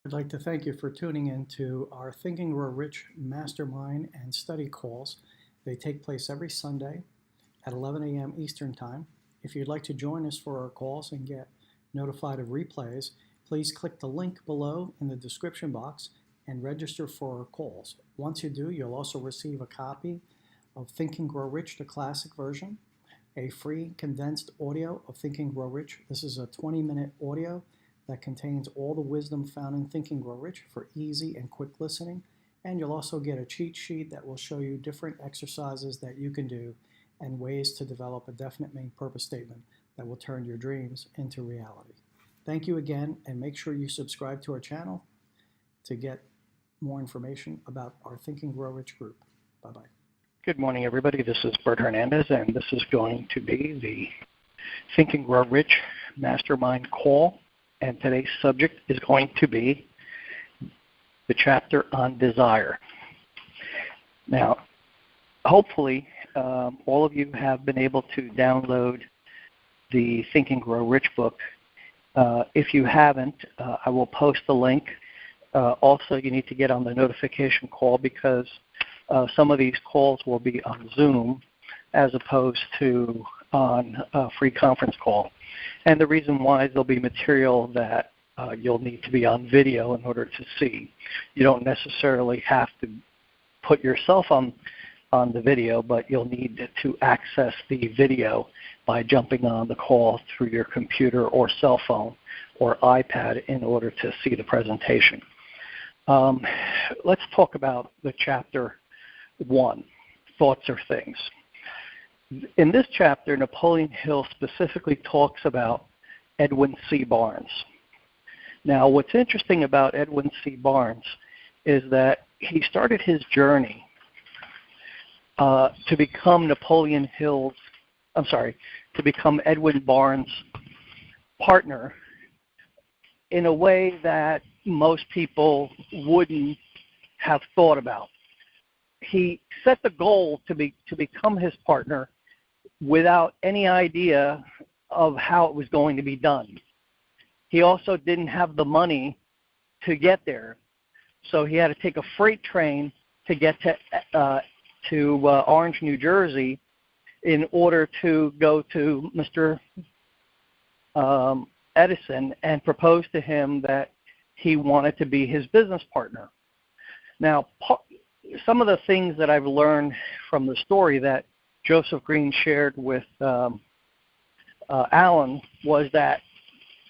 I'd like to thank you for tuning in to our Think and Grow Rich Mastermind and Study calls. They take place every Sunday at 11 a.m. Eastern Time. If you'd like to join us for our calls and get notified of replays, please click the link below in the description box and register for our calls. Once you do, you'll also receive a copy of Think and Grow Rich, the classic version, a free condensed audio of Think and Grow Rich. This is a 20-minute audio that contains all the wisdom found in Think and Grow Rich for easy and quick listening. And you'll also get a cheat sheet that will show you different exercises that you can do and ways to develop a definite main purpose statement that will turn your dreams into reality. Thank you again, and make sure you subscribe to our channel to get more information about our Think and Grow Rich group. Bye-bye. Good morning, everybody. This is Bert Hernandez, and this is going to be the Think and Grow Rich Mastermind call. And today's subject is going to be the chapter on desire. Now, hopefully, all of you have been able to download the Think and Grow Rich book. If you haven't, I will post the link. Also, you need to get on the notification call because some of these calls will be on Zoom as opposed to on a free conference call. And the reason why is there'll be material that you'll need to be on video in order to see. You don't necessarily have to put yourself on the video, but you'll need to access the video by jumping on the call through your computer or cell phone or iPad in order to see the presentation. Let's talk about the chapter 1, Thoughts or Things. In this chapter, Napoleon Hill specifically talks about Edwin C. Barnes. Now, what's interesting about Edwin C. Barnes is that he started his journey to become to become Edwin Barnes' partner in a way that most people wouldn't have thought about. He set the goal to become his partner without any idea of how it was going to be done. He also didn't have the money to get there, so he had to take a freight train to get to Orange, New Jersey, in order to go to Mr. Edison and propose to him that he wanted to be his business partner. Now, some of the things that I've learned from the story that Joseph Green shared with Alan was that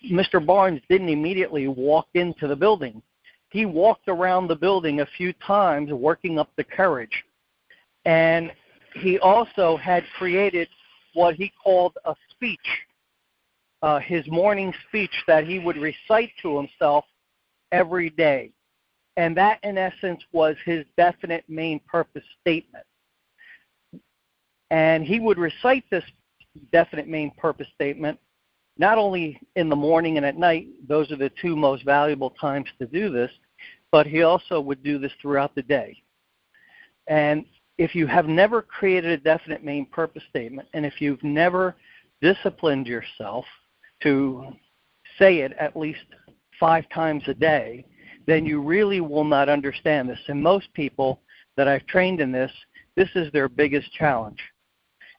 Mr. Barnes didn't immediately walk into the building. He walked around the building a few times, working up the courage. And he also had created what he called a speech, his morning speech that he would recite to himself every day. And that, in essence, was his definite main purpose statement. And he would recite this definite main purpose statement not only in the morning and at night, those are the two most valuable times to do this, but he also would do this throughout the day. And if you have never created a definite main purpose statement, and if you've never disciplined yourself to say it at least 5 times a day, then you really will not understand this. And most people that I've trained in this is their biggest challenge,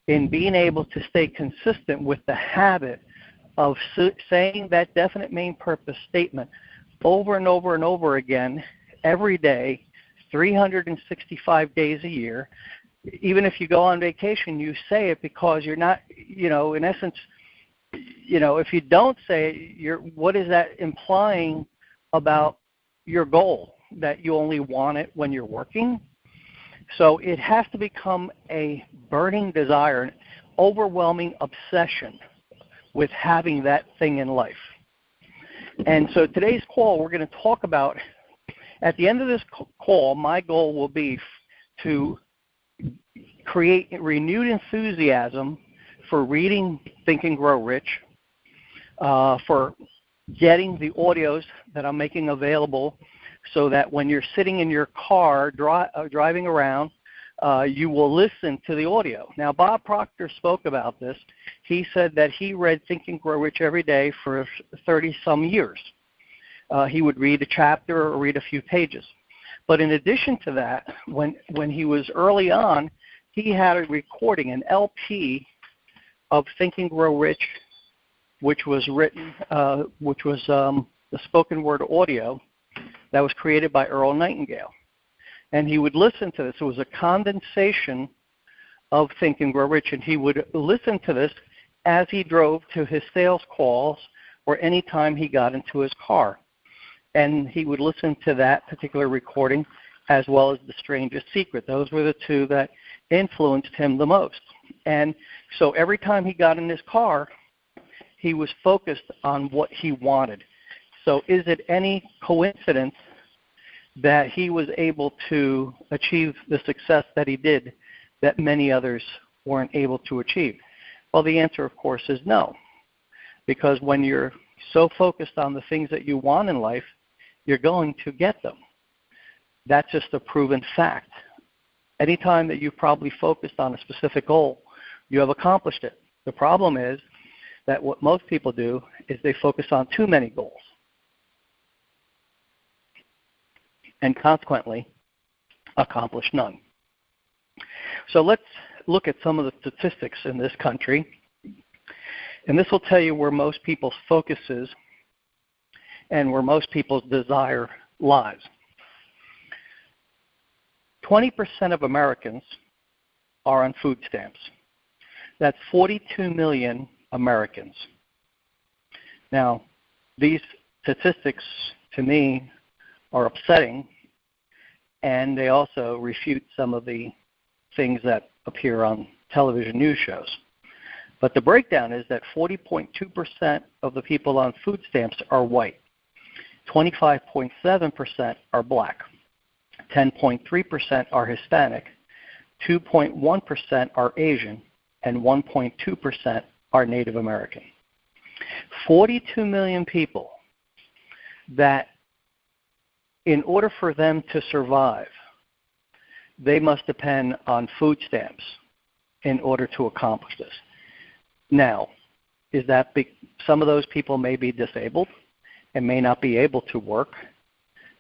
in being able to stay consistent with the habit of saying that definite main purpose statement over and over and over again every day, 365 days a year. Even if you go on vacation, you say it because you're not, in essence, if you don't say it, what is that implying about your goal? That you only want it when you're working? So it has to become a burning desire, an overwhelming obsession with having that thing in life. And so today's call, we're going to talk about, at the end of this call, my goal will be to create renewed enthusiasm for reading Think and Grow Rich, for getting the audios that I'm making available so that when you're sitting in your car driving around, you will listen to the audio. Now, Bob Proctor spoke about this. He saed that he read Think and Grow Rich every day for 30-some years. he would read a chapter or read a few pages. But in addition to that, when he was early on, he had a recording, an LP of Think and Grow Rich, which was written, the spoken word audio that was created by Earl Nightingale. And he would listen to this. It was a condensation of Think and Grow Rich, and he would listen to this as he drove to his sales calls or any time he got into his car. And he would listen to that particular recording as well as The Strangest Secret. Those were the two that influenced him the most. And so every time he got in his car, he was focused on what he wanted. So is it any coincidence that he was able to achieve the success that he did that many others weren't able to achieve? Well, the answer, of course, is no. Because when you're so focused on the things that you want in life, you're going to get them. That's just a proven fact. Anytime that you've probably focused on a specific goal, you have accomplished it. The problem is that what most people do is they focus on too many goals. And consequently, accomplish none. So let's look at some of the statistics in this country. And this will tell you where most people's focus is and where most people's desire lies. 20% of Americans are on food stamps. That's 42 million Americans. Now, these statistics, to me, are upsetting, and they also refute some of the things that appear on television news shows. But the breakdown is that 40.2% of the people on food stamps are white, 25.7% are black, 10.3% are Hispanic, 2.1% are Asian, and 1.2% are Native American. 42 million people that, in order for them to survive, they must depend on food stamps in order to accomplish this. Now, is that some of those people may be disabled and may not be able to work,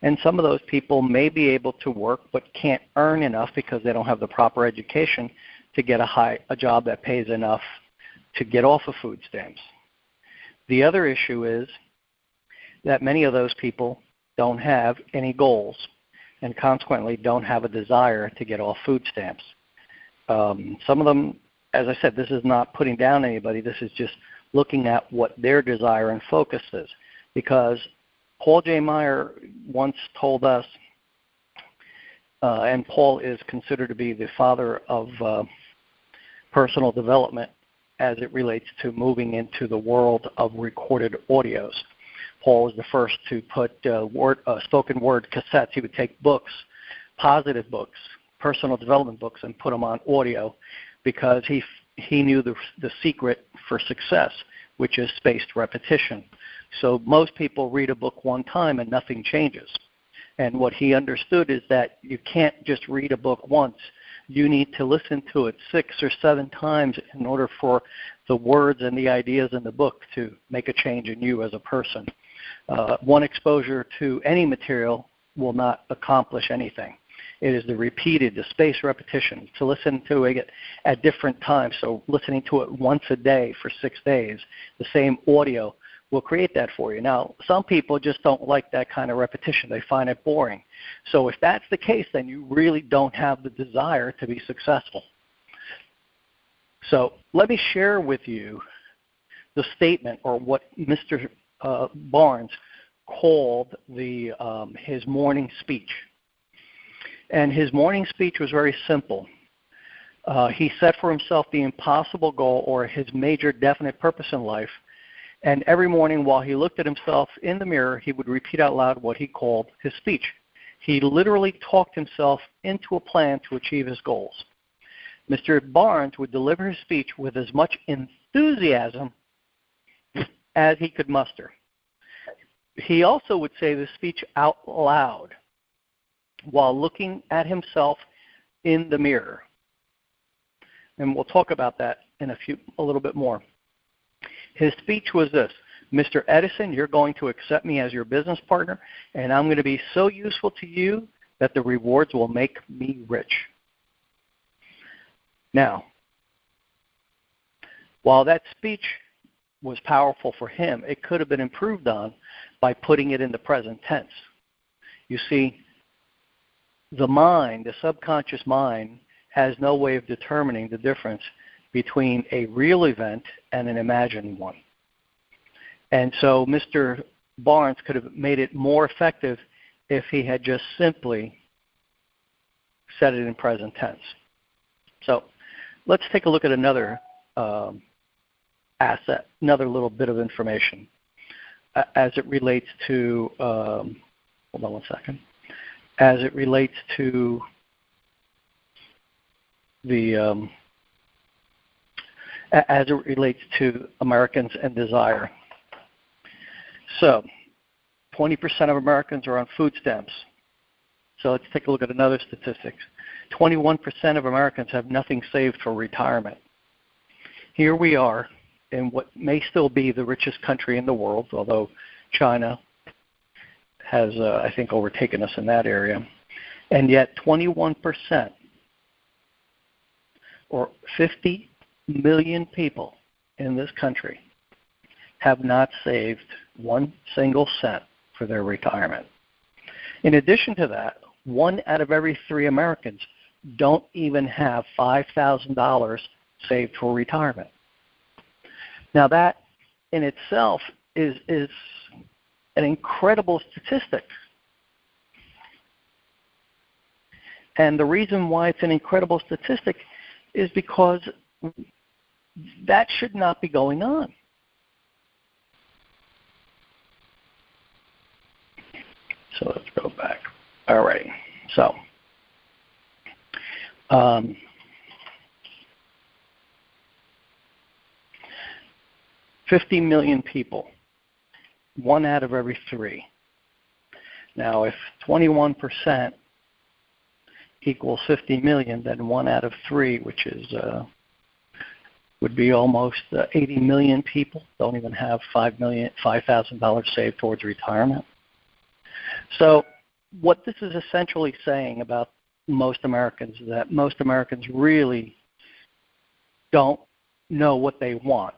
and some of those people may be able to work but can't earn enough because they don't have the proper education to get a job that pays enough to get off of food stamps. The other issue is that many of those people don't have any goals and consequently don't have a desire to get off food stamps. Some of them, as I said, this is not putting down anybody. This is just looking at what their desire and focus is. Because Paul J. Meyer once told us, and Paul is considered to be the father of personal development as it relates to moving into the world of recorded audios. Paul was the first to put spoken word cassettes. He would take books, positive books, personal development books, and put them on audio because he knew the secret for success, which is spaced repetition. So most people read a book one time and nothing changes. And what he understood is that you can't just read a book once. You need to listen to it 6 or 7 times in order for the words and the ideas in the book to make a change in you as a person. One exposure to any material will not accomplish anything. It is the repeated, the spaced repetition, to listen to it at different times. So listening to it once a day for 6 days, the same audio, will create that for you. Now, some people just don't like that kind of repetition. They find it boring. So if that's the case, then you really don't have the desire to be successful. So let me share with you the statement, or what Mr. Barnes called his morning speech. And his morning speech was very simple. He set for himself the impossible goal, or his major definite purpose in life. And every morning while he looked at himself in the mirror, he would repeat out loud what he called his speech. He literally talked himself into a plan to achieve his goals. Mr. Barnes would deliver his speech with as much enthusiasm as he could muster. He also would say the speech out loud while looking at himself in the mirror. And we'll talk about that in a little bit more. His speech was this: Mr. Edison, you're going to accept me as your business partner, and I'm going to be so useful to you that the rewards will make me rich. Now, while that speech was powerful for him, it could have been improved on by putting it in the present tense. You see, the mind, the subconscious mind, has no way of determining the difference between a real event and an imagined one. And so Mr. Barnes could have made it more effective if he had just simply said it in present tense. So let's take a look at another asset, another little bit of information as it relates to, hold on one second, as it relates to the, as it relates to Americans and desire. So 20% of Americans are on food stamps. So let's take a look at another statistic. 21% of Americans have nothing saved for retirement. Here we are in what may still be the richest country in the world, although China has, I think, overtaken us in that area. And yet 21%, or 50 million people in this country, have not saved one single cent for their retirement. In addition to that, 1 out of every 3 Americans don't even have $5,000 saved for retirement. Now that in itself is an incredible statistic. And the reason why it's an incredible statistic is because that should not be going on. So let's go back. All right. So, 50 million people, 1 out of every 3. Now, if 21% equals 50 million, then 1 out of 3, which is would be almost 80 million people, don't even have $5,000 saved towards retirement. So what this is essentially saying about most Americans is that most Americans really don't know what they want.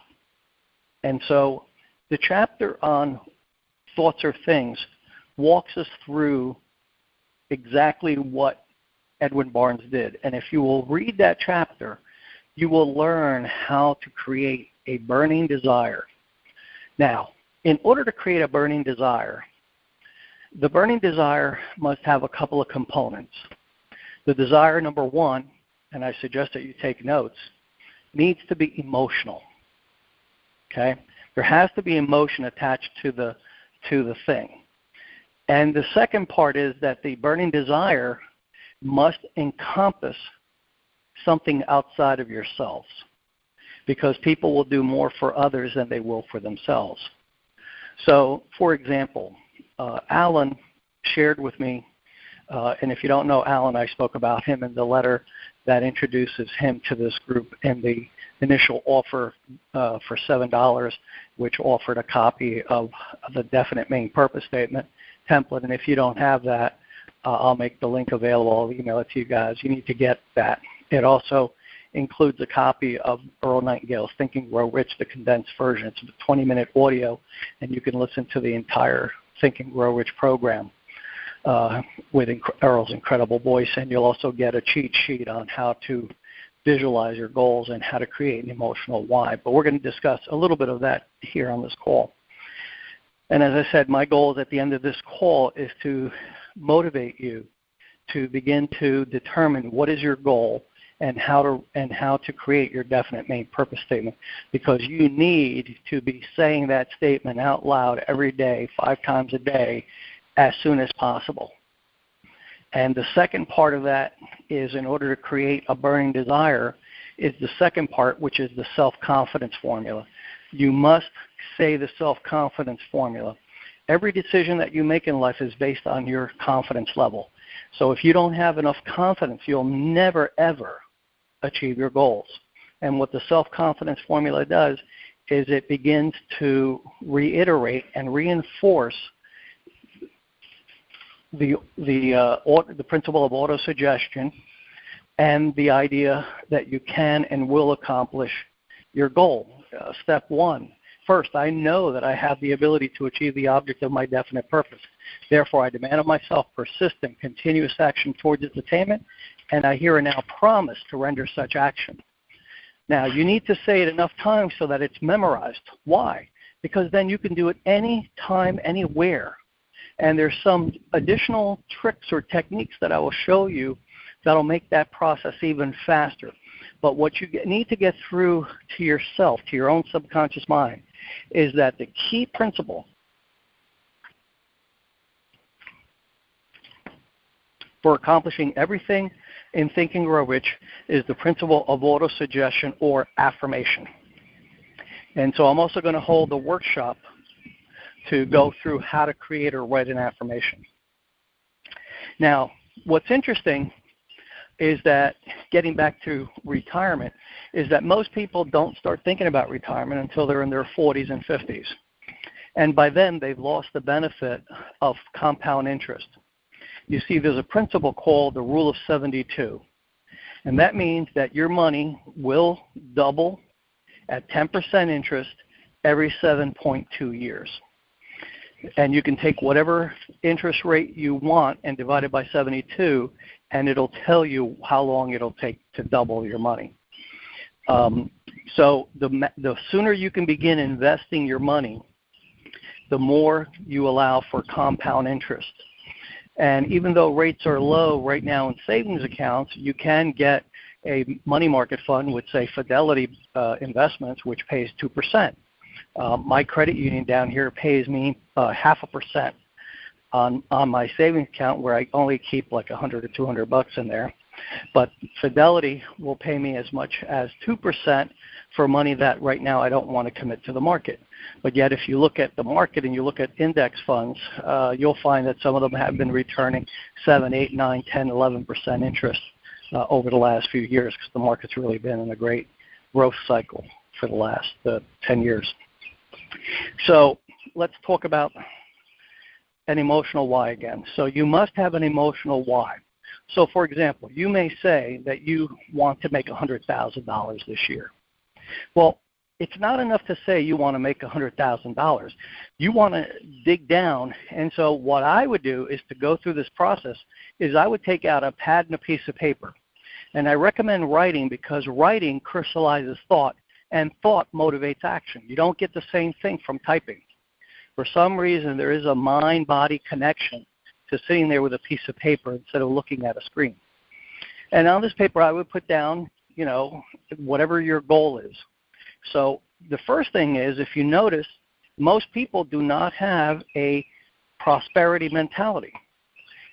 And so the chapter on thoughts or things walks us through exactly what Edwin Barnes did. And if you will read that chapter, you will learn how to create a burning desire. Now, in order to create a burning desire, the burning desire must have a couple of components. The desire number 1, and I suggest that you take notes, needs to be emotional. Okay? There has to be emotion attached to the thing. And the second part is that the burning desire must encompass something outside of yourselves, because people will do more for others than they will for themselves. So, for example, Alan shared with me, and if you don't know Alan, I spoke about him in the letter that introduces him to this group and the initial offer for $7, which offered a copy of the Definite Main Purpose Statement template. And if you don't have that, I'll make the link available. I'll email it to you guys. You need to get that. It also includes a copy of Earl Nightingale's Think and Grow Rich, the condensed version. It's a 20-minute audio, and you can listen to the entire Think and Grow Rich program with Earl's incredible voice. And you'll also get a cheat sheet on how to visualize your goals and how to create an emotional why. But we're going to discuss a little bit of that here on this call. And as I said, my goal at the end of this call is to motivate you to begin to determine what is your goal and how to create your definite main purpose statement, because you need to be saying that statement out loud every day, 5 times a day, as soon as possible. And the second part of that is, in order to create a burning desire, is the second part, which is the self-confidence formula. You must say the self-confidence formula. Every decision that you make in life is based on your confidence level. So if you don't have enough confidence, you'll never, ever achieve your goals. And what the self-confidence formula does is it begins to reiterate and reinforce the principle of autosuggestion and the idea that you can and will accomplish your goal. Step one, first, I know that I have the ability to achieve the object of my definite purpose. Therefore, I demand of myself persistent, continuous action towards its attainment, and I here and now promise to render such action. Now, you need to say it enough times so that it's memorized. Why? Because then you can do it any time, anywhere. And there's some additional tricks or techniques that I will show you that'll make that process even faster. But what you need to get through to yourself, to your own subconscious mind, is that the key principle for accomplishing everything in Think and Grow Rich is the principle of autosuggestion or affirmation. And so I'm also going to hold a workshop to go through how to create or write an affirmation. Now, what's interesting is that, getting back to retirement, is that most people don't start thinking about retirement until they're in their 40s and 50s. And by then, they've lost the benefit of compound interest. You see, there's a principle called the Rule of 72. And that means that your money will double at 10% interest every 7.2 years. And you can take whatever interest rate you want and divide it by 72, and it'll tell you how long it'll take to double your money. So the sooner you can begin investing your money, the more you allow for compound interest. And even though rates are low right now in savings accounts, you can get a money market fund with, say, Fidelity Investments, which pays 2%. My credit union down here pays me 0.5% on my savings account, where I only keep like $100 or $200 in there. But Fidelity will pay me as much as 2% for money that right now I don't want to commit to the market. But yet, if you look at the market and you look at index funds, you'll find that some of them have been returning 7, 8, 9, 10, 11% interest over the last few years, because the market's really been in a great growth cycle for the last 10 years. So let's talk about an emotional why again. So you must have an emotional why. So, for example, you may say that you want to make $100,000 this year. Well, it's not enough to say you want to make $100,000. You want to dig down. And so what I would do is, to go through this process, is I would take out a pad and a piece of paper. And I recommend writing, because writing crystallizes thought, and thought motivates action. You don't get the same thing from typing. For some reason, there is a mind-body connection to sitting there with a piece of paper instead of looking at a screen. And on this paper, I would put down, whatever your goal is. So the first thing is, if you notice, most people do not have a prosperity mentality.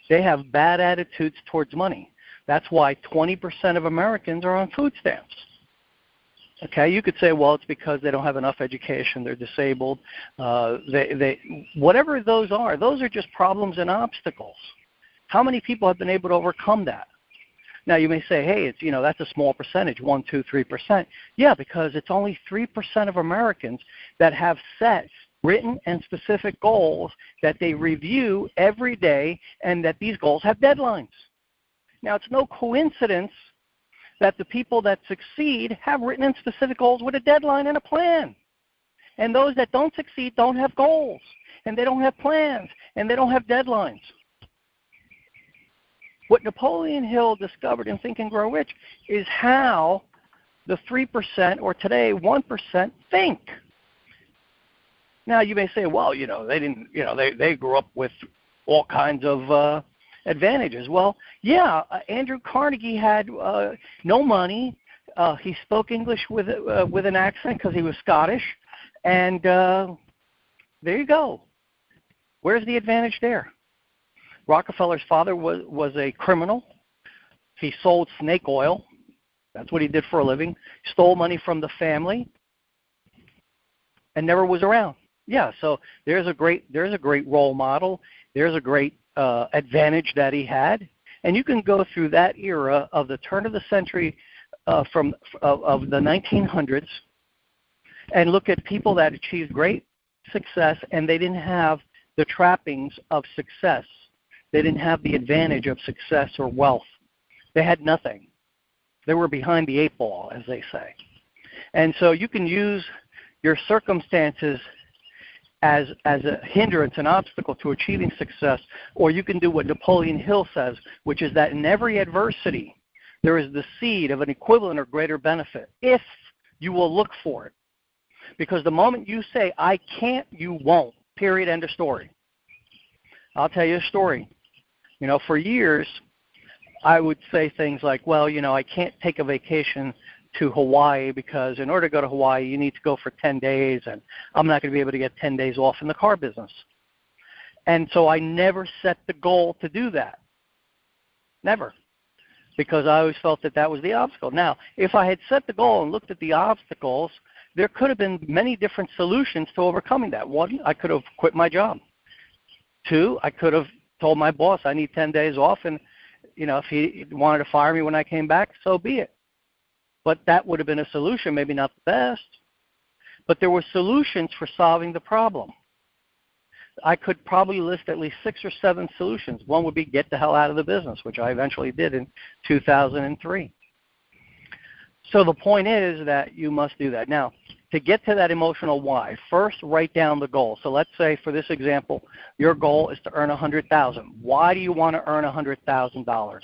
They have bad attitudes towards money. That's why 20% of Americans are on food stamps. Okay, you could say, well, it's because they don't have enough education, they're disabled, whatever those are just problems and obstacles. How many people have been able to overcome that? Now, you may say, hey, it's, that's a small percentage, 1, 2, 3%. Yeah, because it's only 3% of Americans that have set written and specific goals that they review every day, and that these goals have deadlines. Now, it's no coincidence that the people that succeed have written and specific goals with a deadline and a plan. And those that don't succeed don't have goals, and they don't have plans, and they don't have deadlines. What Napoleon Hill discovered in Think and Grow Rich is how the 3%, or today 1%, think. Now, you may say, well, they didn't, they grew up with all kinds of advantages. Well, yeah, Andrew Carnegie had no money. He spoke English with an accent because he was Scottish. And there you go. Where's the advantage there? Rockefeller's father was a criminal. He sold snake oil. That's what he did for a living. Stole money from the family and never was around. Yeah, so there's a great role model. There's a great advantage that he had. And you can go through that era of the turn of the century of the 1900s and look at people that achieved great success and they didn't have the trappings of success. They didn't have the advantage of success or wealth. They had nothing. They were behind the eight ball, as they say. And so you can use your circumstances as a hindrance, an obstacle to achieving success, or you can do what Napoleon Hill says, which is that in every adversity, there is the seed of an equivalent or greater benefit, if you will look for it. Because the moment you say, I can't, you won't, period, end of story. I'll tell you a story. For years, I would say things like, well, I can't take a vacation to Hawaii because in order to go to Hawaii, you need to go for 10 days, and I'm not going to be able to get 10 days off in the car business. And so I never set the goal to do that. Never. Because I always felt that was the obstacle. Now, if I had set the goal and looked at the obstacles, there could have been many different solutions to overcoming that. One, I could have quit my job. Two, I could have told my boss I need 10 days off, and if he wanted to fire me when I came back, so be it. But that would have been a solution, maybe not the best. But there were solutions for solving the problem. I could probably list at least 6 or 7 solutions. One would be get the hell out of the business, which I eventually did in 2003. So the point is that you must do that. Now, to get to that emotional why, first write down the goal. So let's say for this example, your goal is to earn $100,000. Why do you want to earn $100,000?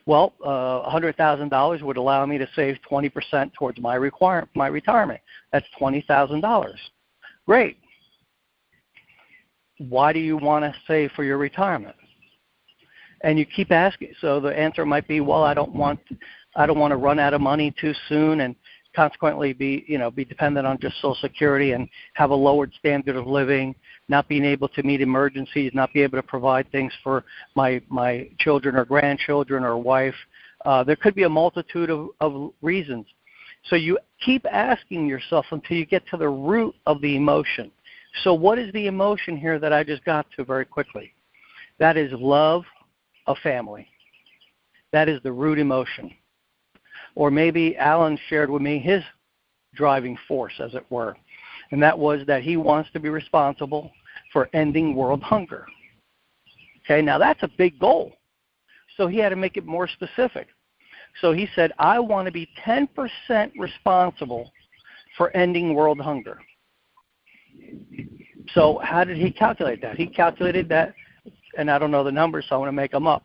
Well, $100,000 would allow me to save 20% towards my retirement. That's $20,000. Great. Why do you want to save for your retirement? And you keep asking. So the answer might be, well, I don't want to run out of money too soon, and consequently be dependent on just Social Security and have a lowered standard of living, not being able to meet emergencies, not be able to provide things for my children or grandchildren or wife. There could be a multitude of reasons. So you keep asking yourself until you get to the root of the emotion. So what is the emotion here that I just got to very quickly? That is love of family. That is the root emotion. Or maybe Alan shared with me his driving force, as it were, and that was that he wants to be responsible for ending world hunger. Okay, now that's a big goal. So he had to make it more specific. So he said, I want to be 10% responsible for ending world hunger. So how did he calculate that? He calculated that, and I don't know the numbers, so I want to make them up,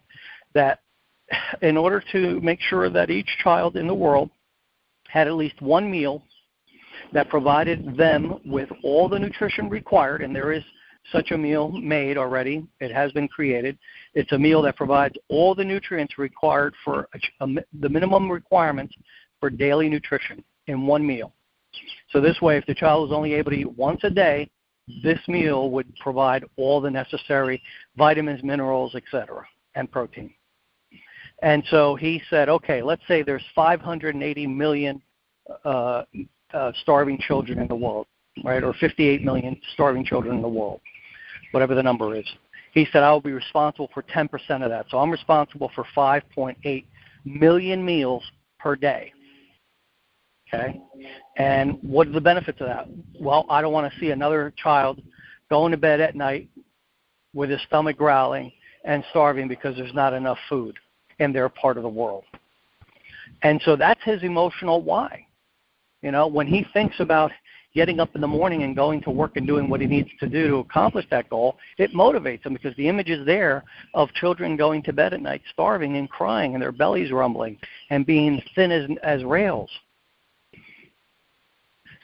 that in order to make sure that each child in the world had at least one meal that provided them with all the nutrition required, and there is such a meal made already. It has been created. It's a meal that provides all the nutrients required for the minimum requirements for daily nutrition in one meal. So this way, if the child was only able to eat once a day, this meal would provide all the necessary vitamins, minerals, etc., and protein. And so he said, okay, let's say there's 580 million starving children in the world, right, or 58 million starving children in the world, whatever the number is. He said, I will be responsible for 10% of that. So I'm responsible for 5.8 million meals per day. Okay? And what are the benefits of that? Well, I don't want to see another child going to bed at night with his stomach growling and starving because there's not enough food in their part of the world. And so that's his emotional why. When he thinks about getting up in the morning and going to work and doing what he needs to do to accomplish that goal, it motivates him because the image is there of children going to bed at night starving and crying and their bellies rumbling and being thin as rails.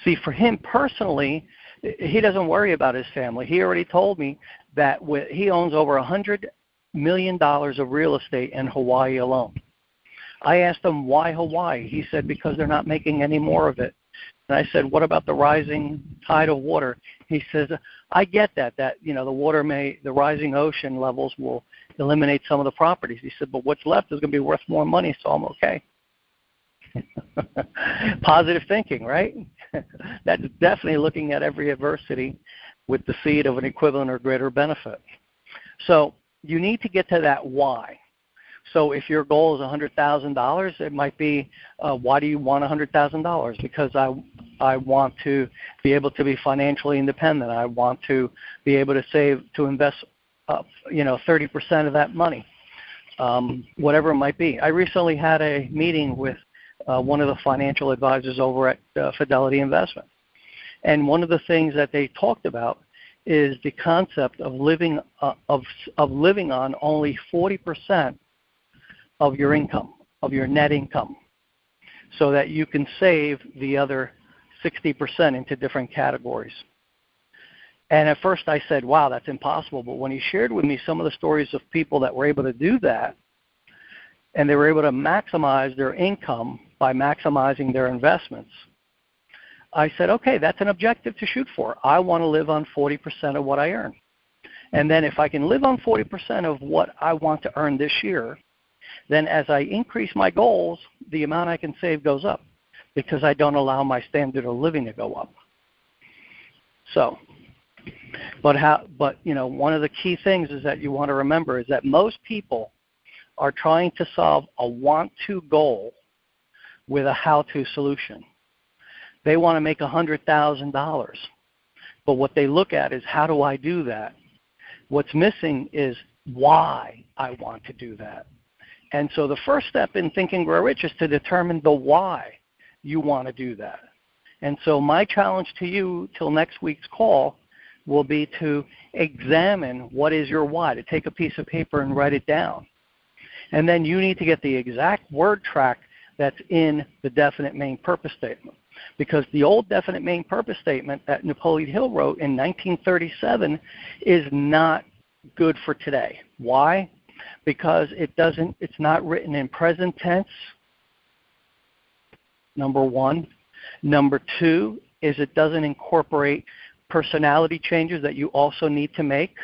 See, for him personally, he doesn't worry about his family. He already told me that he owns over $100 million of real estate in Hawaii alone. I asked him, why Hawaii? He said, because they're not making any more of it. And I said, what about the rising tide of water? He says, I get that the rising ocean levels will eliminate some of the properties. He said, but what's left is going to be worth more money, so I'm okay. Positive thinking, right? That's definitely looking at every adversity with the seed of an equivalent or greater benefit. So you need to get to that why. So if your goal is $100,000, it might be, why do you want $100,000? Because I want to be able to be financially independent. I want to be able to save, to invest, 30% of that money, whatever it might be. I recently had a meeting with one of the financial advisors over at Fidelity Investment, and one of the things that they talked about is the concept of living on only 40% of your income, of your net income, so that you can save the other 60% into different categories. And at first I said, wow, that's impossible. But when he shared with me some of the stories of people that were able to do that, and they were able to maximize their income by maximizing their investments, I said, okay, that's an objective to shoot for. I want to live on 40% of what I earn. And then if I can live on 40% of what I want to earn this year, then as I increase my goals, the amount I can save goes up because I don't allow my standard of living to go up. So, but one of the key things is that you want to remember is that most people are trying to solve a want-to goal with a how-to solution. They want to make $100,000, but what they look at is, how do I do that? What's missing is why I want to do that. And so the first step in Think and Grow Rich is to determine the why you want to do that. And so my challenge to you till next week's call will be to examine what is your why, to take a piece of paper and write it down. And then you need to get the exact word track that's in the definite main purpose statement. Because the old definite main purpose statement that Napoleon Hill wrote in 1937 is not good for today. Why? Because it's not written in present tense, number one. Number two is it doesn't incorporate personality changes that you also need to make,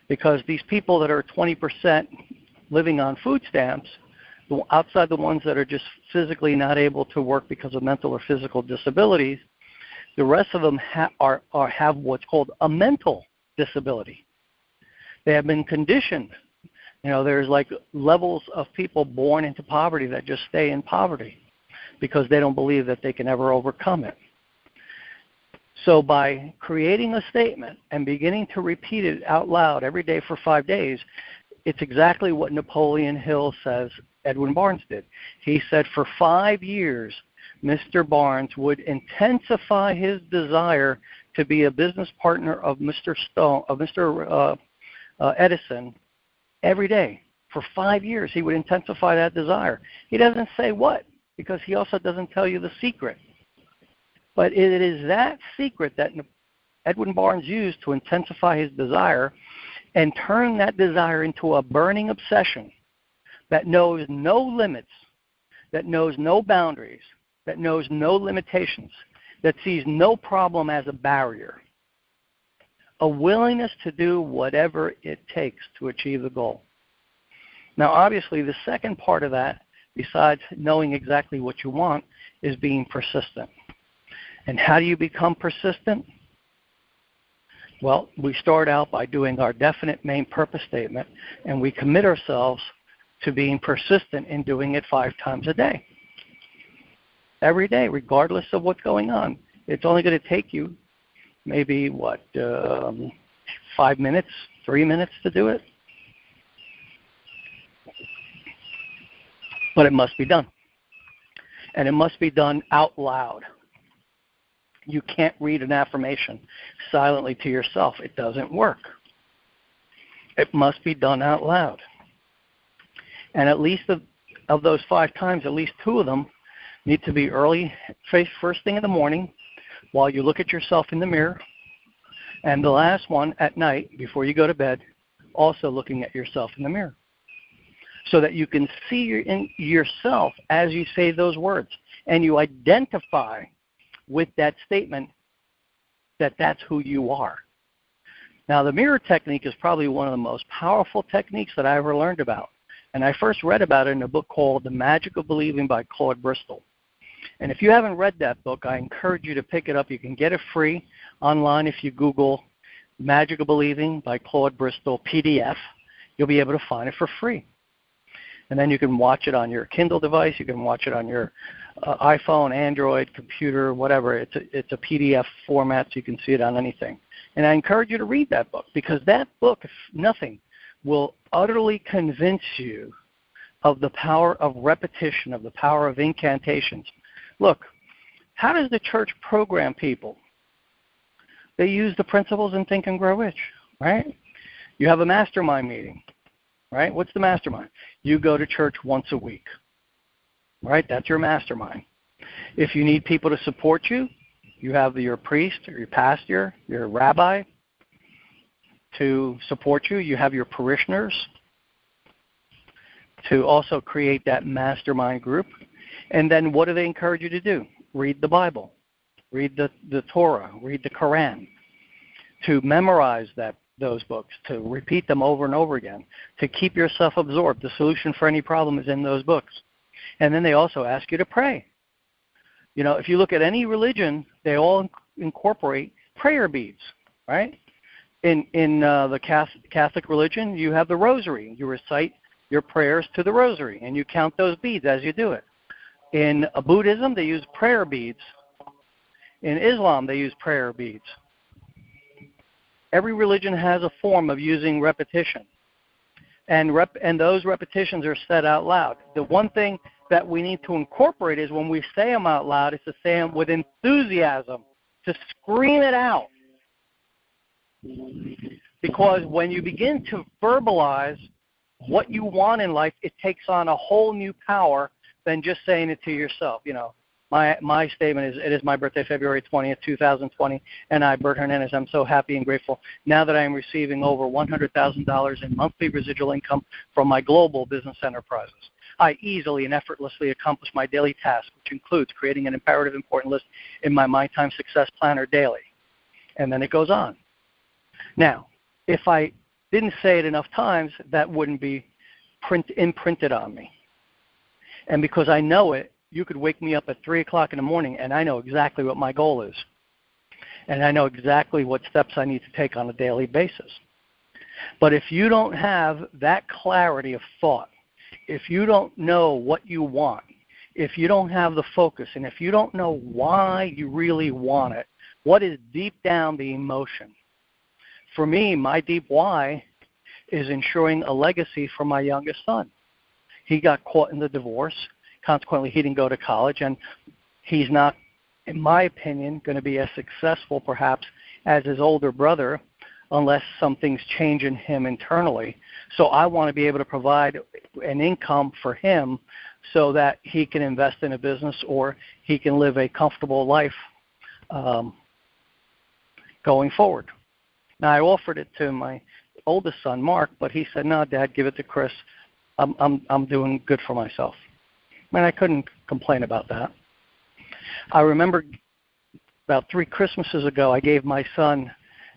because these people that are 20% living on food stamps, outside the ones that are just physically not able to work because of mental or physical disabilities, the rest of them have what's called a mental disability. They have been conditioned. There's like levels of people born into poverty that just stay in poverty because they don't believe that they can ever overcome it. So by creating a statement and beginning to repeat it out loud every day for 5 days, it's exactly what Napoleon Hill says Edwin Barnes did. He said for 5 years, Mr. Barnes would intensify his desire to be a business partner of Mr. Edison every day. For 5 years, he would intensify that desire. He doesn't say what, because he also doesn't tell you the secret. But it is that secret that Edwin Barnes used to intensify his desire and turn that desire into a burning obsession that knows no limits, that knows no boundaries, that knows no limitations, that sees no problem as a barrier. A willingness to do whatever it takes to achieve the goal. Now, obviously, the second part of that, besides knowing exactly what you want, is being persistent. And how do you become persistent? Well, we start out by doing our definite main purpose statement, and we commit ourselves to being persistent in doing it 5 times a day. Every day, regardless of what's going on. It's only going to take you maybe, 5 minutes, 3 minutes to do it? But it must be done. And it must be done out loud. You can't read an affirmation silently to yourself. It doesn't work. It must be done out loud. And at least of those 5 times, at least 2 of them need to be early, first thing in the morning, while you look at yourself in the mirror. And the last one at night, before you go to bed, also looking at yourself in the mirror. So that you can see yourself as you say those words. And you identify with that statement that that's who you are. Now, the mirror technique is probably one of the most powerful techniques that I ever learned about. And I first read about it in a book called The Magic of Believing by Claude Bristol. And if you haven't read that book, I encourage you to pick it up. You can get it free online if you Google Magic of Believing by Claude Bristol PDF. You'll be able to find it for free. And then you can watch it on your Kindle device. You can watch it on your iPhone, Android, computer, whatever. It's a PDF format, so you can see it on anything. And I encourage you to read that book, because that book, if nothing, will utterly convince you of the power of repetition, of the power of incantations. Look, how does the church program people? They use the principles in Think and Grow Rich, right? You have a mastermind meeting, right? What's the mastermind? You go to church once a week, right? That's your mastermind. If you need people to support you, you have your priest or your pastor, your rabbi to support you. You have your parishioners to also create that mastermind group. And then what do they encourage you to do? Read the Bible, read the Torah, read the Quran, to memorize those books, to repeat them over and over again, to keep yourself absorbed. The solution for any problem is in those books. And then they also ask you to pray. You know, if you look at any religion, they all incorporate prayer beads, right? In the Catholic religion, you have the rosary. You recite your prayers to the rosary, and you count those beads as you do it. In Buddhism, they use prayer beads. In Islam, they use prayer beads. Every religion has a form of using repetition. And those repetitions are said out loud. The one thing that we need to incorporate is when we say them out loud, is to say them with enthusiasm, to scream it out. Because when you begin to verbalize what you want in life, it takes on a whole new power than just saying it to yourself. You know, my statement is, it is my birthday, February 20th, 2020, and I, Bert Hernandez, I'm so happy and grateful now that I am receiving over $100,000 in monthly residual income from my global business enterprises. I easily and effortlessly accomplish my daily tasks, which includes creating an imperative important list in my My Time Success Planner daily. And then it goes on. Now, if I didn't say it enough times, that wouldn't be imprinted on me. And because I know it, you could wake me up at 3 o'clock in the morning, and I know exactly what my goal is. And I know exactly what steps I need to take on a daily basis. But if you don't have that clarity of thought, if you don't know what you want, if you don't have the focus, and if you don't know why you really want it, what is deep down the emotion? For me, my deep why is ensuring a legacy for my youngest son. He got caught in the divorce. Consequently, he didn't go to college, and he's not, in my opinion, going to be as successful perhaps as his older brother unless some things change in him internally. So I want to be able to provide an income for him so that he can invest in a business or he can live a comfortable life going forward. Now, I offered it to my oldest son, Mark, but he said, no, Dad, give it to Chris. I'm doing good for myself. And I couldn't complain about that. I remember about 3 Christmases ago, I gave my son,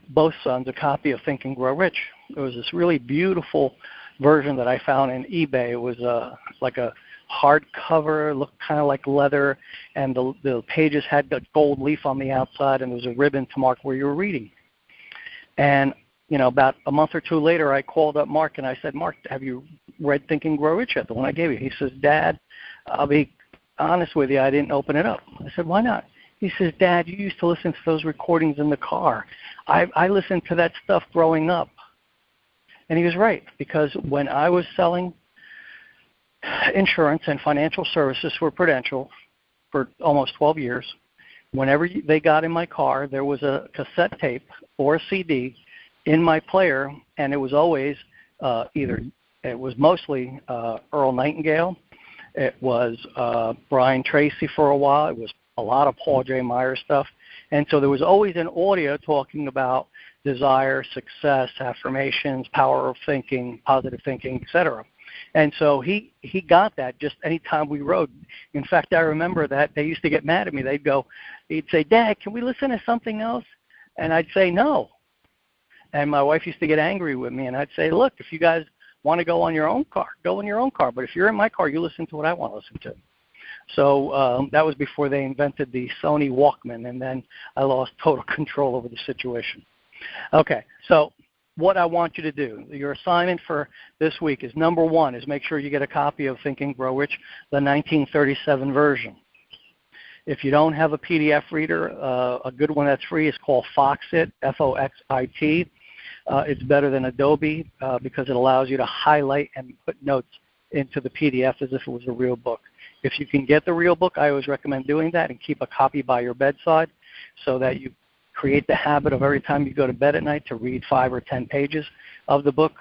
both sons, a copy of Think and Grow Rich. It was this really beautiful version that I found in eBay. It was like a hardcover, looked kind of like leather, and the pages had the gold leaf on the outside, and there was a ribbon to mark where you were reading. And, you know, about a month or 2 later, I called up Mark, and I said, Mark, have you read Think and Grow Rich yet, the one I gave you? He says, Dad, I'll be honest with you, I didn't open it up. I said, why not? He says, Dad, you used to listen to those recordings in the car. I listened to that stuff growing up. And he was right, because when I was selling insurance and financial services for Prudential for almost 12 years, whenever they got in my car, there was a cassette tape or a CD in my player, and it was always it was mostly Earl Nightingale. It was Brian Tracy for a while. It was a lot of Paul J. Meyer stuff. And so there was always an audio talking about desire, success, affirmations, power of thinking, positive thinking, etc. And so he got that just any time we rode. In fact, I remember that they used to get mad at me. He'd say, Dad, can we listen to something else? And I'd say, no. And my wife used to get angry with me, and I'd say, look, if you guys want to go on your own car, go in your own car. But if you're in my car, you listen to what I want to listen to. So that was before they invented the Sony Walkman, and then I lost total control over the situation. Okay, so what I want you to do. Your assignment for this week is number 1 is make sure you get a copy of Think and Grow Rich, the 1937 version. If you don't have a PDF reader, a good one that's free is called Foxit, Foxit. It's better than Adobe because it allows you to highlight and put notes into the PDF as if it was a real book. If you can get the real book, I always recommend doing that and keep a copy by your bedside so that you create the habit of every time you go to bed at night to read 5 or 10 pages of the book.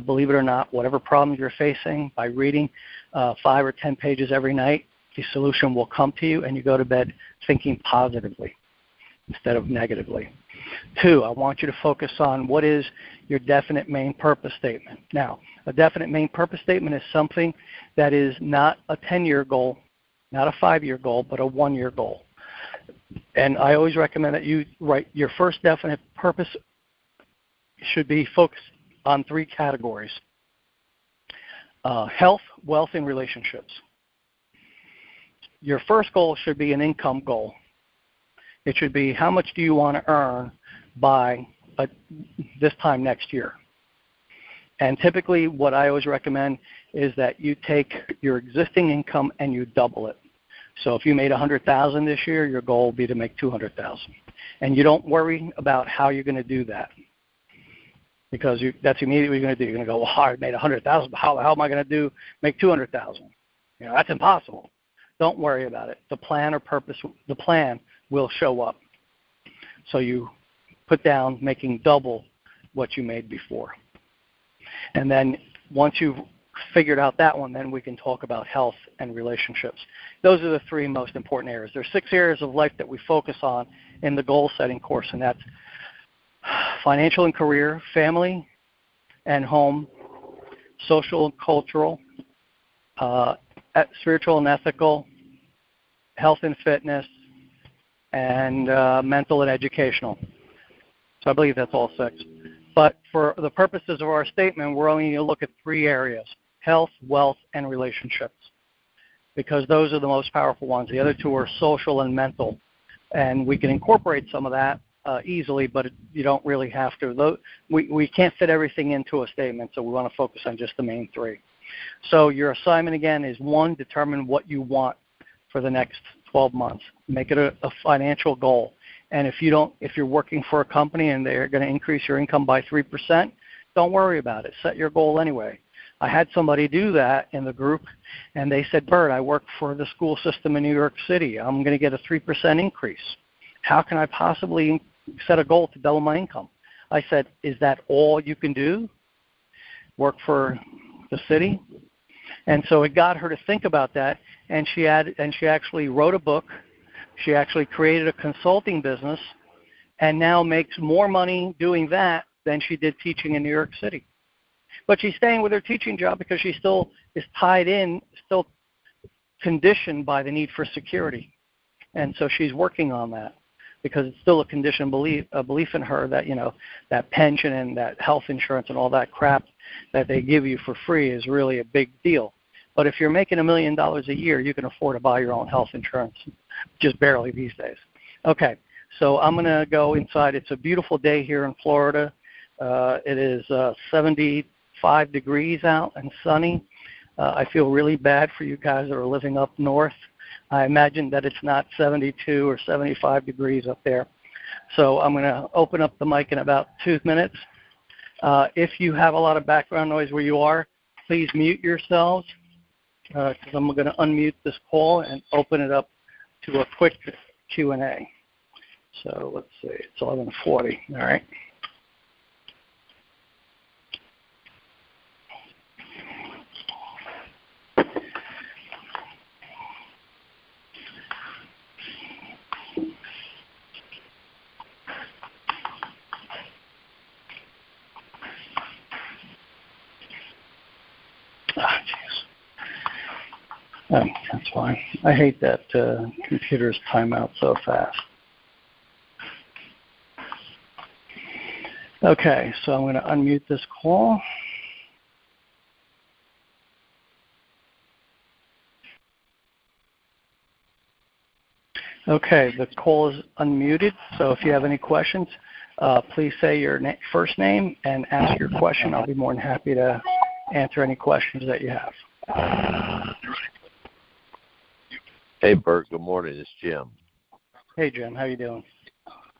Believe it or not, whatever problems you're facing, by reading 5 or 10 pages every night, the solution will come to you and you go to bed thinking positively instead of negatively. 2, I want you to focus on what is your definite main purpose statement. Now, a definite main purpose statement is something that is not a 10-year goal, not a 5-year goal, but a 1-year goal. And I always recommend that you write your first definite purpose should be focused on 3 categories: health, wealth, and relationships. Your first goal should be an income goal. It should be how much do you want to earn by this time next year. And typically what I always recommend is that you take your existing income and you double it. So if you made $100,000 this year, your goal will be to make $200,000. And you don't worry about how you're going to do that because that's immediately what you're going to do. You're going to go, well, I made $100,000, but how am I going to make $200,000? That's impossible. Don't worry about it. The plan will show up. So you put down making double what you made before. And then once you've figured out that one, then we can talk about health and relationships. Those are the 3 most important areas. There are 6 areas of life that we focus on in the goal-setting course, and that's financial and career, family and home, social and cultural, spiritual and ethical, health and fitness, and mental and educational. So I believe that's all 6. But for the purposes of our statement, we're only going to look at 3 areas: health, wealth, and relationships, because those are the most powerful ones. The other 2 are social and mental, and we can incorporate some of that easily, but you don't really have to. We can't fit everything into a statement, so we want to focus on just the main 3. So your assignment, again, is 1, determine what you want for the next 12 months. Make it a financial goal. And if you're working for a company and they're going to increase your income by 3%, don't worry about it. Set your goal anyway. I had somebody do that in the group, and they said, Bert, I work for the school system in New York City. I'm going to get a 3% increase. How can I possibly set a goal to double my income? I said, is that all you can do? Work for the city? And so it got her to think about that, and she actually wrote a book. She actually created a consulting business and now makes more money doing that than she did teaching in New York City. But she's staying with her teaching job because she still is tied in, still conditioned by the need for security. And so she's working on that because it's still a conditioned belief in her that, that pension and that health insurance and all that crap that they give you for free is really a big deal. But if you're making $1 million a year, you can afford to buy your own health insurance, just barely these days. Okay, so I'm going to go inside. It's a beautiful day here in Florida. It is 75 degrees out and sunny. I feel really bad for you guys that are living up north. I imagine that it's not 72 or 75 degrees up there. So I'm going to open up the mic in about 2 minutes. If you have a lot of background noise where you are, please mute yourselves because I'm going to unmute this call and open it up to a quick Q&A. So let's see, it's 11:40, all right. That's fine. I hate that computers time out so fast. Okay, so I'm going to unmute this call. Okay, the call is unmuted, so if you have any questions, Please say your first name and ask your question. I'll be more than happy to answer any questions that you have. Hey, Bert. Good morning. It's Jim. Hey, Jim. How you doing?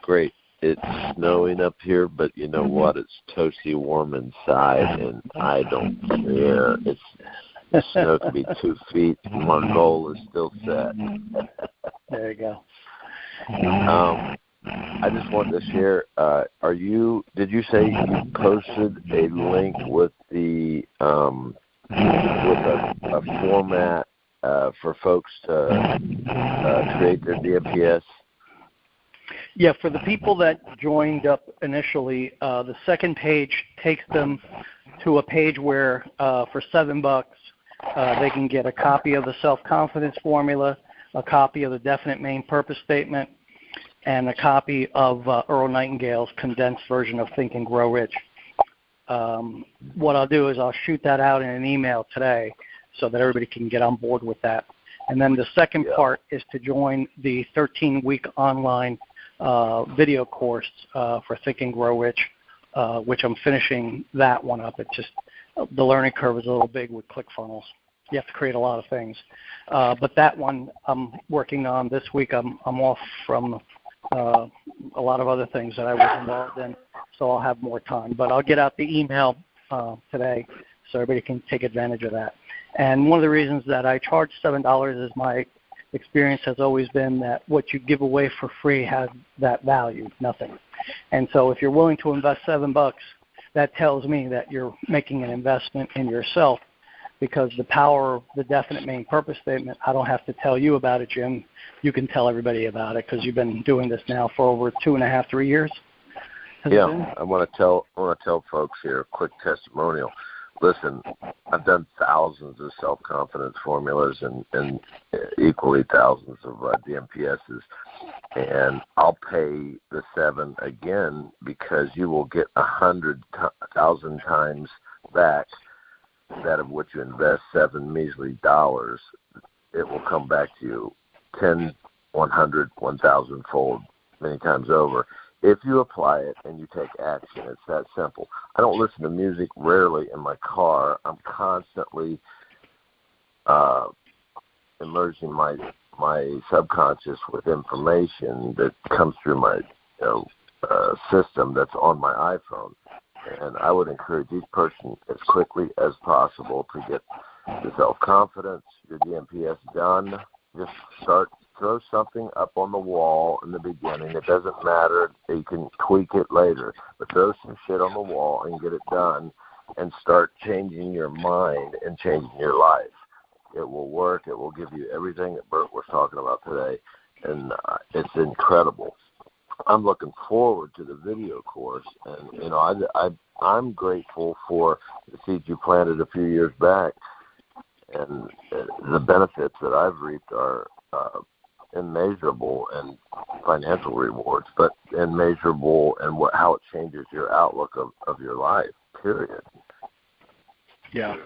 Great. It's snowing up here, but you know what? It's toasty warm inside, and I don't care. The snow can be 2 feet. My goal is still set. There you go. I just wanted to share. Did you say you posted a link with the with a format for folks to create their DMPS? Yeah, for the people that joined up initially, the second page takes them to a page where for $7 they can get a copy of the self-confidence formula, a copy of the definite main purpose statement, and a copy of Earl Nightingale's condensed version of Think and Grow Rich. What I'll do is I'll shoot that out in an email today so that everybody can get on board with that. And then the second part is to join the 13-week online video course for Think and Grow Rich, which I'm finishing that one up. It's just the learning curve is a little big with ClickFunnels. You have to create a lot of things. But that one I'm working on this week. I'm off from a lot of other things that I was involved in, so I'll have more time. But I'll get out the email today so everybody can take advantage of that. And one of the reasons that I charge $7 is my experience has always been that what you give away for free has that value, nothing. And so if you're willing to invest $7, that tells me that you're making an investment in yourself, because the power of the definite main purpose statement, I don't have to tell you about it, Jim. You can tell everybody about it because you've been doing this now for over 2.5, 3 years. I want to tell folks here a quick testimonial. Listen, I've done thousands of self-confidence formulas and equally thousands of DMPSs, and I'll pay the $7 again because you will get 100,000 times back that of what you invest $7 measly dollars. It will come back to you 10, 100, 1,000 fold, many times over. If you apply it and you take action, it's that simple. I don't listen to music rarely in my car. I'm constantly immersing my subconscious with information that comes through my system that's on my iPhone. And I would encourage each person as quickly as possible to get the self-confidence, your DMPS done. Just throw something up on the wall in the beginning. It doesn't matter. You can tweak it later. But throw some shit on the wall and get it done and start changing your mind and changing your life. It will work. It will give you everything that Bert was talking about today. And it's incredible. I'm looking forward to the video course. And, I'm grateful for the seeds you planted a few years back. And the benefits that I've reaped are immeasurable and financial rewards, but immeasurable and how it changes your outlook of your life, period. Yeah,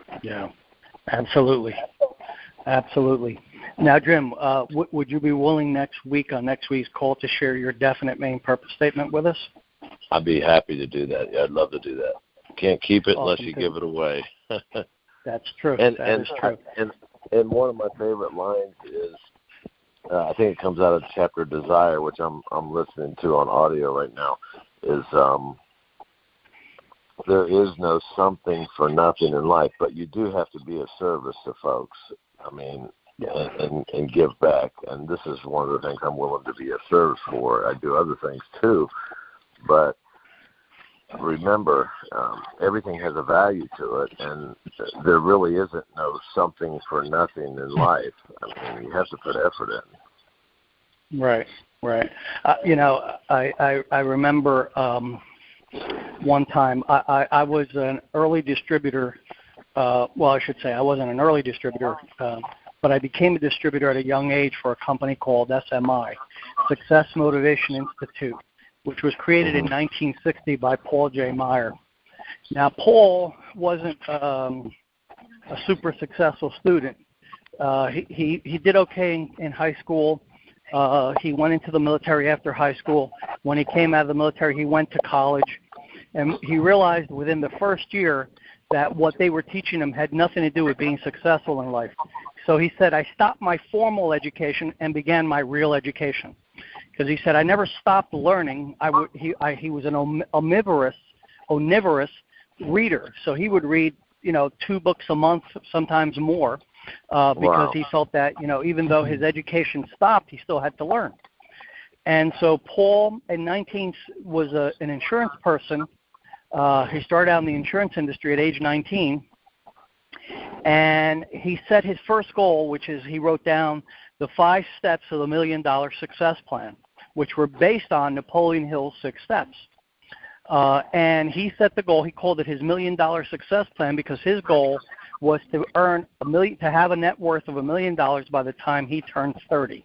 absolutely. Now, Jim, would you be willing next week on next week's call to share your definite main purpose statement with us? I'd be happy to do that. Yeah, I'd love to do that. Can't keep it unless you give it away. That's true. That is true. And one of my favorite lines is, I think it comes out of chapter Desire, which I'm listening to on audio right now, is there is no something for nothing in life, but you do have to be of service to folks. I mean, and give back. And this is one of the things I'm willing to be of service for. I do other things too, but remember, everything has a value to it, and there really isn't no something for nothing in life. I mean, you have to put effort in. Right. I remember one time I was an early distributor. Well, I should say I wasn't an early distributor, but I became a distributor at a young age for a company called SMI, Success Motivation Institute, which was created in 1960 by Paul J. Meyer. Now, Paul wasn't a super successful student. He did okay in high school, He went into the military after high school. When he came out of the military, he went to college. And he realized within the first year that what they were teaching him had nothing to do with being successful in life. So he said, I stopped my formal education and began my real education. Because he said, I never stopped learning. He was an omnivorous reader. So he would read, 2 books a month, sometimes more, because he felt that, even though his education stopped, he still had to learn. And so Paul, was an insurance person. He started out in the insurance industry at age 19. And he set his first goal, which is he wrote down the 5 steps of the $1 Million Success Plan, which were based on Napoleon Hill's 6 steps. And he set the goal. He called it his $1 Million Success Plan because his goal was to earn to have a net worth of $1 million by the time he turned 30.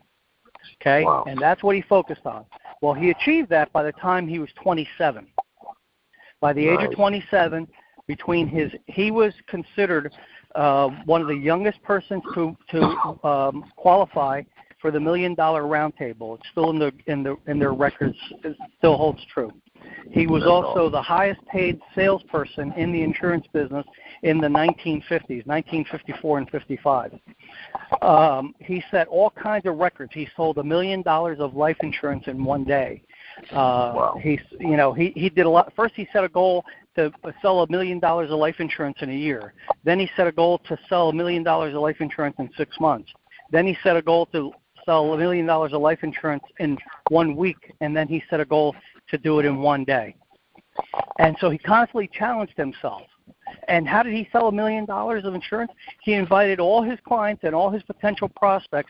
Okay, and that's what he focused on. Well, he achieved that by the time he was 27. By the age of 27, he was considered one of the youngest persons to qualify for the $1 Million Round Table. It's still in their records. It still holds true. He was also the highest paid salesperson in the insurance business in the 1950s, 1954 and 55. He set all kinds of records. He sold $1 million of life insurance in one day. He did a lot. First, he set a goal to sell $1 million of life insurance in a year. Then he set a goal to sell $1 million of life insurance in 6 months. Then he set a goal to sell $1 million of life insurance in 1 week, and then he set a goal to do it in 1 day. And so he constantly challenged himself. And how did he sell $1 million of insurance? He invited all his clients and all his potential prospects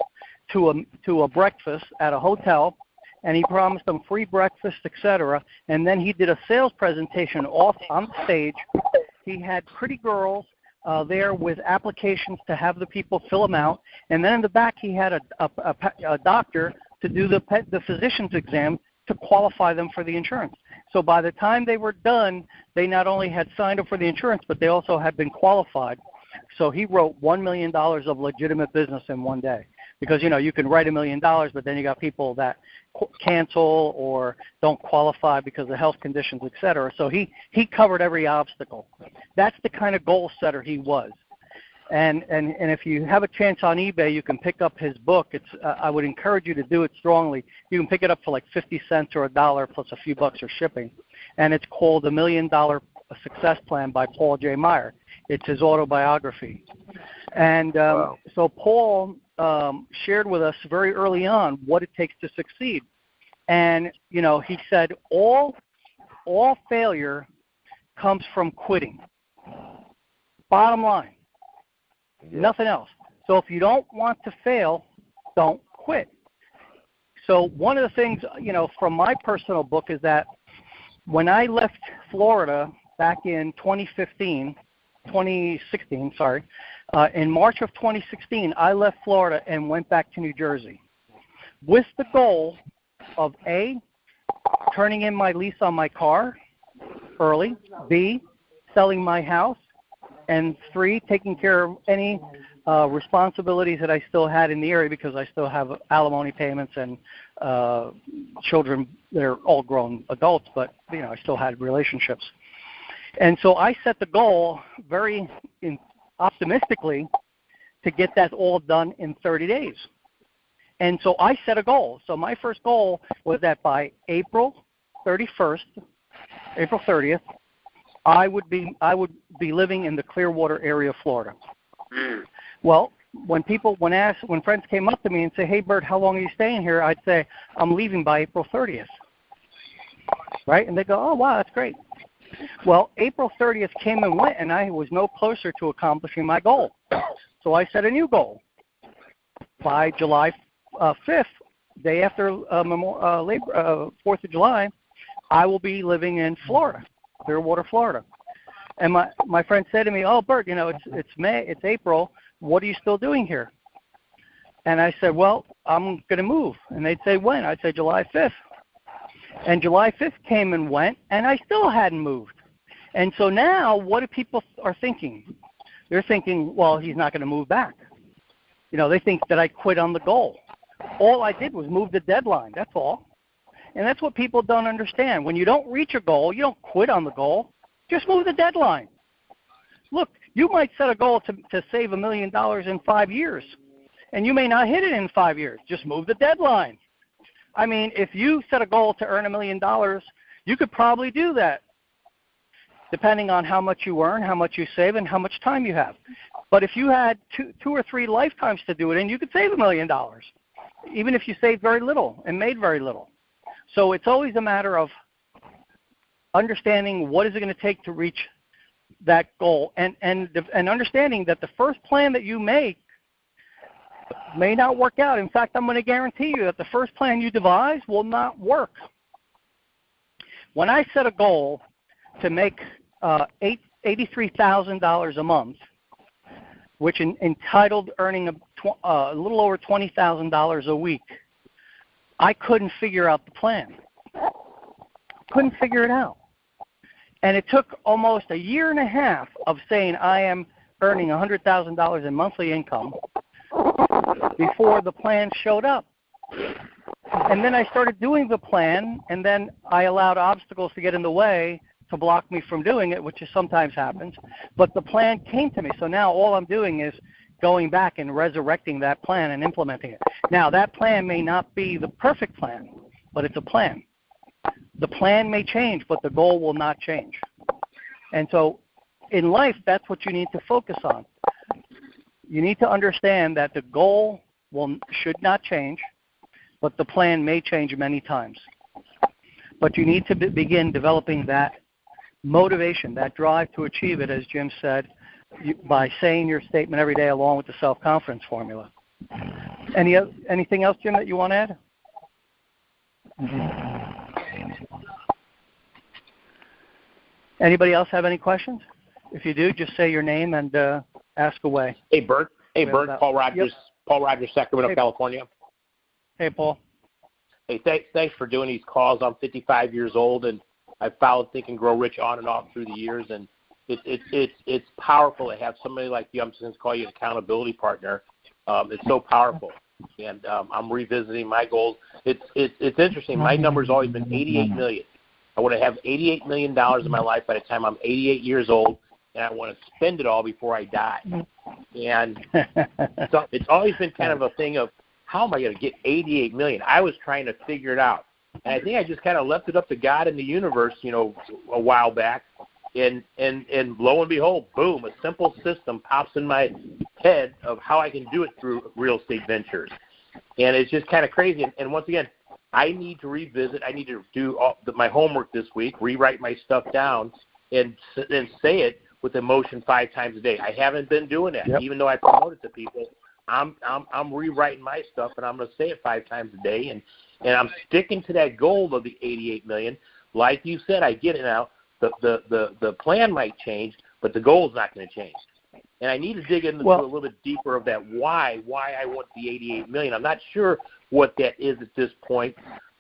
to a breakfast at a hotel, and he promised them free breakfast, etc. And then he did a sales presentation off on stage. He had pretty girls there with applications to have the people fill them out, and then in the back he had a doctor to do the physician's exam to qualify them for the insurance. So by the time they were done, they not only had signed up for the insurance, but they also had been qualified. So he wrote $1 million of legitimate business in 1 day. Because, you can write $1 million, but then you got people that cancel or don't qualify because of health conditions, et cetera. So he covered every obstacle. That's the kind of goal setter he was. And if you have a chance on eBay, you can pick up his book. I would encourage you to do it strongly. You can pick it up for like 50 cents or $1 plus a few bucks for shipping. And it's called The $1 Million Success Plan by Paul J. Meyer. It's his autobiography. And so Paul shared with us very early on what it takes to succeed. And, he said all failure comes from quitting. Bottom line. Yeah. Nothing else. So if you don't want to fail, don't quit. So one of the things, from my personal book is that when I left Florida back in 2016, in March of 2016, I left Florida and went back to New Jersey with the goal of A, turning in my lease on my car early, B, selling my house, and 3, taking care of any responsibilities that I still had in the area because I still have alimony payments and children. They're all grown adults, but I still had relationships. And so I set the goal very optimistically to get that all done in 30 days. And so I set a goal. So my first goal was that by April 30th, I would be living in the Clearwater area of Florida. Well, when friends came up to me and say, "Hey, Bert, how long are you staying here?" I'd say, "I'm leaving by April 30th." Right? And they go, "Oh, wow, that's great." Well, April 30th came and went, and I was no closer to accomplishing my goal. So I set a new goal. By July 5th, day after 4th of July, I will be living in Florida. Clearwater, Florida. And my friend said to me, "Oh, Bert, it's April. What are you still doing here?" And I said, "Well, I'm going to move." And they'd say, "When?" I'd say, "July 5th." And July 5th came and went, and I still hadn't moved. And so now what do people are thinking? They're thinking, well, he's not going to move back. They think that I quit on the goal. all I did was move the deadline. That's all. And that's what people don't understand. When you don't reach a goal, you don't quit on the goal. Just move the deadline. Look, you might set a goal to save $1 million in 5 years, and you may not hit it in 5 years. Just move the deadline. I mean, if you set a goal to earn $1 million, you could probably do that, depending on how much you earn, how much you save, and how much time you have. But if you had two or three lifetimes to do it in, you could save $1 million, even if you saved very little and made very little. So it's always a matter of understanding what is it going to take to reach that goal, and understanding that the first plan that you make may not work out. In fact, I'm going to guarantee you that the first plan you devise will not work. When I set a goal to make $83,000 a month, which entitled earning a little over $20,000 a week, I couldn't figure out the plan. Couldn't figure it out. And it took almost a year and a half of saying I am earning $100,000 in monthly income before the plan showed up. And then I started doing the plan, and then I allowed obstacles to get in the way to block me from doing it, which sometimes happens. But the plan came to me. So now all I'm doing is going back and resurrecting that plan and implementing it. Now, that plan may not be the perfect plan, but it's a plan. The plan may change, but the goal will not change. And so in life, that's what you need to focus on. You need to understand that the goal should not change, but the plan may change many times. But you need to begin developing that motivation, that drive to achieve it, as Jim said, by saying your statement every day along with the self-confidence formula. Anything else, Jim, that you want to add? Anybody else have any questions? If you do, just say your name and ask away. Hey, Bert. Paul Rogers. Yep. Paul Rogers, Sacramento, California. Hey, Paul. Hey, thanks for doing these calls. I'm 55 years old, and I've followed Think and Grow Rich on and off through the years, and it's powerful to have somebody like you. I'm just going to call you an accountability partner. It's so powerful, and I'm revisiting my goals. It's interesting. My number's always been 88 million. I want to have $88 million in my life by the time I'm 88 years old, and I want to spend it all before I die. And so it's always been kind of a thing of, how am I going to get 88 million? I was trying to figure it out. And I think I just kind of left it up to God and the universe, a while back. And lo and behold, boom, a simple system pops in my head of how I can do it through real estate ventures. And it's just kind of crazy. And once again, I need to revisit. I need to do my homework this week, rewrite my stuff down, and say it with emotion 5 times a day. I haven't been doing that. Yep. Even though I promote it to people, I'm rewriting my stuff, and I'm going to say it 5 times a day. And I'm sticking to that goal of the 88 million. Like you said, I get it now. The plan might change, but the goal is not going to change. And I need to dig into a little bit deeper of that why I want the 88 million. I'm not sure what that is at this point,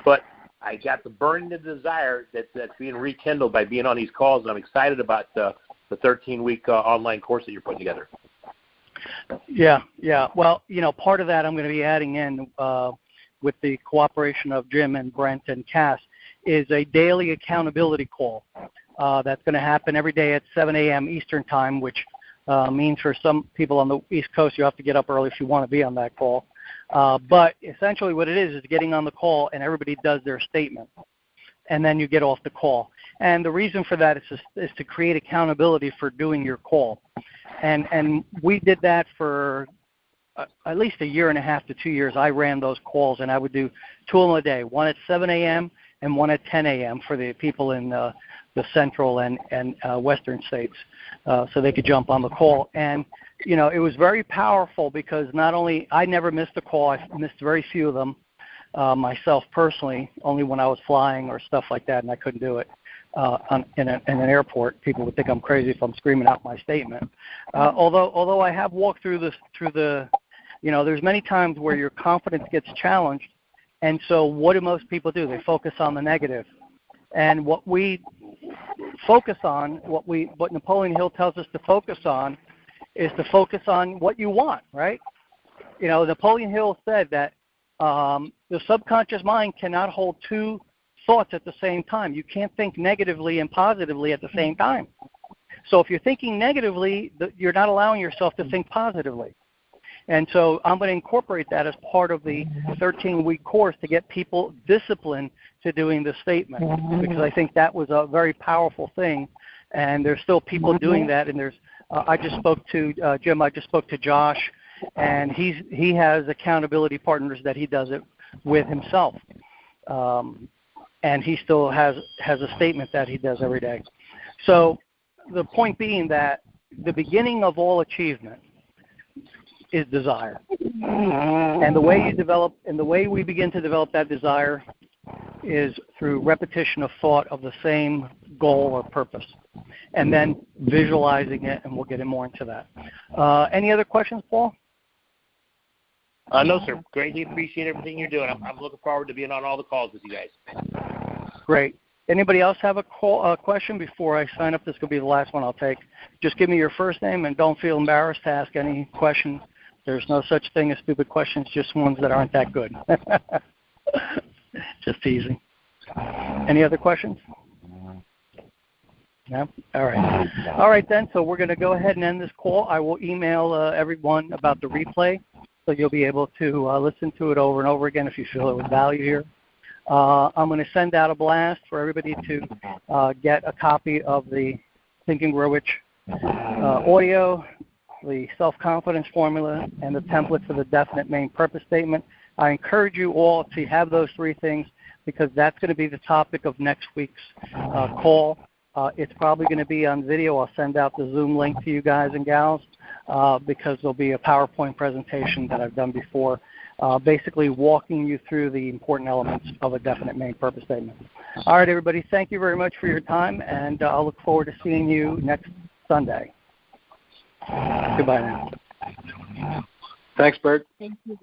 but I got the burning desire that's being rekindled by being on these calls, and I'm excited about the 13-week online course that you're putting together. Yeah. Well, part of that I'm going to be adding in with the cooperation of Jim and Brent and Cass is a daily accountability call that's going to happen every day at 7 a.m. Eastern Time, which means for some people on the East Coast you have to get up early if you want to be on that call. But essentially what it is getting on the call and everybody does their statement, and then you get off the call. And the reason for that is to create accountability for doing your call. And we did that for at least a year and a half to 2 years. I ran those calls, and I would do 2 of them a day, one at 7 a.m. and one at 10 a.m. for the people in the central and western states, so they could jump on the call. And, it was very powerful because not only I never missed a call, I missed very few of them myself personally, only when I was flying or stuff like that, and I couldn't do it. In an airport, people would think I'm crazy if I'm screaming out my statement. Although I have walked through the, there's many times where your confidence gets challenged, and so what do most people do? They focus on the negative. And what we focus on, what Napoleon Hill tells us to focus on, is to focus on what you want, right? Napoleon Hill said that The subconscious mind cannot hold two thoughts at the same time. You can't think negatively and positively at the same time. So if you're thinking negatively, you're not allowing yourself to think positively. And so I'm going to incorporate that as part of the 13-week course to get people disciplined to doing this statement, because I think that was a very powerful thing. And there's still people doing that. And there's I just spoke to Jim. I just spoke to Josh, and he has accountability partners that he does it with himself. And he still has a statement that he does every day. So the point being that the beginning of all achievement is desire. And the way you develop, and the way we begin to develop that desire is through repetition of thought of the same goal or purpose, and then visualizing it, and we'll get more into that. Any other questions, Paul? No, sir. Greatly appreciate everything you're doing. I'm looking forward to being on all the calls with you guys. Great. Anybody else have a question before I sign up? This could be the last one I'll take. Just give me your first name, and don't feel embarrassed to ask any questions. There's no such thing as stupid questions, just ones that aren't that good. Just teasing. Any other questions? No? All right. All right, then. So we're going to go ahead and end this call. I will email everyone about the replay, so you'll be able to listen to it over and over again if you feel it was value here. I'm going to send out a blast for everybody to get a copy of the Think and Grow Rich audio, the self-confidence formula, and the template for the definite main purpose statement. I encourage you all to have those three things, because that's going to be the topic of next week's call. It's probably going to be on video. I'll send out the Zoom link to you guys and gals, because there'll be a PowerPoint presentation that I've done before, basically walking you through the important elements of a definite main purpose statement. All right, everybody, thank you very much for your time, and I'll look forward to seeing you next Sunday. Goodbye now. Thanks, Bert. Thank you.